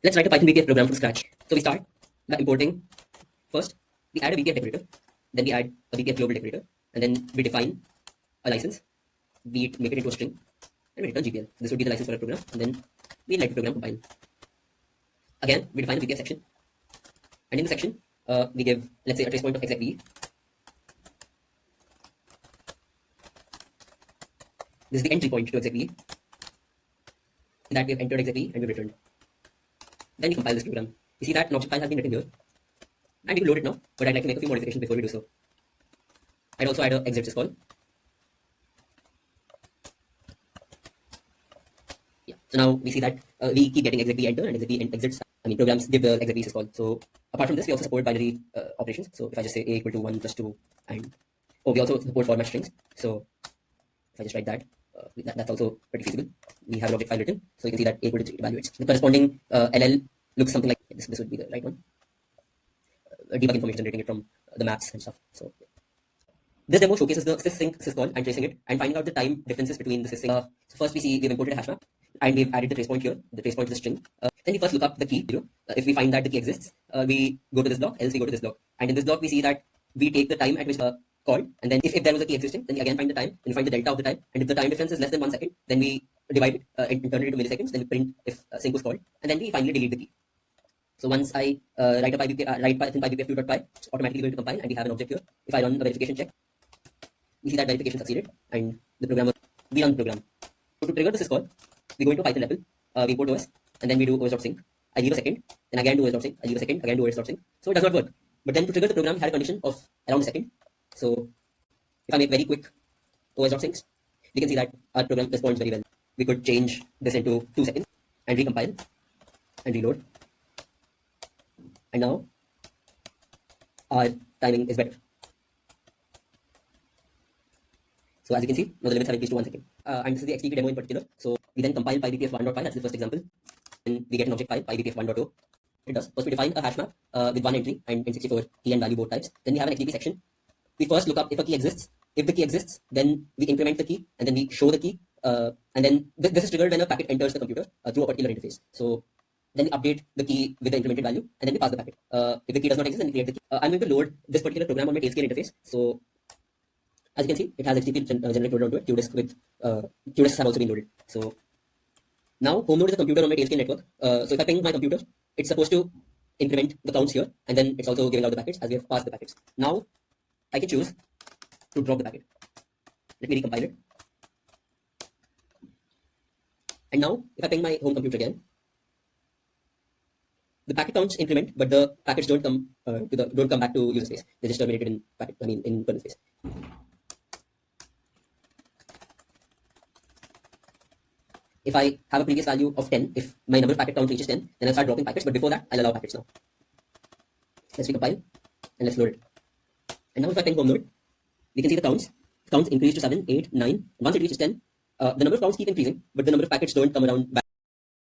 Let's write a Python BPF program from scratch. So we start by importing. First, we add a BPF decorator, then we add a BPF global decorator, and then we define a license. We make it into a string, and we return GPL. This would be the license for our program, and then we let the program compile. Again, we define a BPF section, and in the section, we give, let's say, a trace point of execve. This is the entry point to execve. That we have entered execve and we've returned. Then we compile this program. You see that an object file has been written here. And we will load it now, but I'd like to make a few modifications before we do so. I'd also add an exit syscall. Yeah. So now we see that we keep getting execve enter and execve exits. Programs give the execve syscall. So apart from this, we also support binary operations. So if I just say a equal to 1 plus 2, and we also support format strings. So if I just write that, that's also pretty feasible. We have an object file written, so you can see that a equal to 3 evaluates. The corresponding LL looks something like this. This would be the right one. Debug information, generating it from the maps and stuff. So this demo showcases the sysync syscall and tracing it and finding out the time differences between the sysync. So first we see we've imported a hash map and we've added the trace point here. The trace point is a string. Then we first look up the key. If we find that the key exists, we go to this block, else we go to this block. And in this block we see that we take the time at which called, and then if there was a key existing, then we again find the time, then we find the delta of the time, and if the time difference is less than 1 second, then we divide it and turn it into milliseconds, then we print if sync was called, and then we finally delete the key. So once I write PythonBPF2.py, it's automatically going to compile, and we have an object here. If I run a verification check, we see that verification succeeded, and the program, we run the program. So to trigger the syscall, we go into Python level, we import OS, and then we do os.sync. I leave a second, then again do os.sync, I leave a second, again do os.sync. So it does not work. But then to trigger the program, we had a condition of around a second. So if I make very quick os.syncs, we can see that our program responds very well. We could change this into 2 seconds and recompile and reload. And now our timing is better. So as you can see, now the limits have increased to 1 second. And this is the XTP demo in particular. So we then compile PyBPF1.py, that's the first example. And we get an object file, PyBPF1.0. It does. First we define a hash map with one entry and in64 key and value both types. Then we have an XTP section. We first look up if a key exists. If the key exists, then we increment the key and then we show the key. And then this is triggered when a packet enters the computer through a particular interface. So then we update the key with the incremented value and then we pass the packet. If the key does not exist, then we create the key. I'm going to load this particular program on my tailscale interface. So as you can see, it has HTTP generic loaded onto it. QDisc with QDiscs have also been loaded. So now home node is a computer on my tailscale network. So if I ping my computer, it's supposed to increment the counts here, and then it's also giving out the packets as we have passed the packets. Now I can choose to drop the packet. Let me recompile it. And now if I ping my home computer again, the packet counts increment, but the packets don't come don't come back to user space. They're just terminated in in kernel space. If I have a previous value of 10, if my number of packet count reaches 10, then I'll start dropping packets. But before that, I'll allow packets now. Let's recompile and let's load it. And now if I ping home node, we can see the counts. Counts increase to 7, 8, 9. Once it reaches 10, the number of counts keep increasing, but the number of packets don't come around back.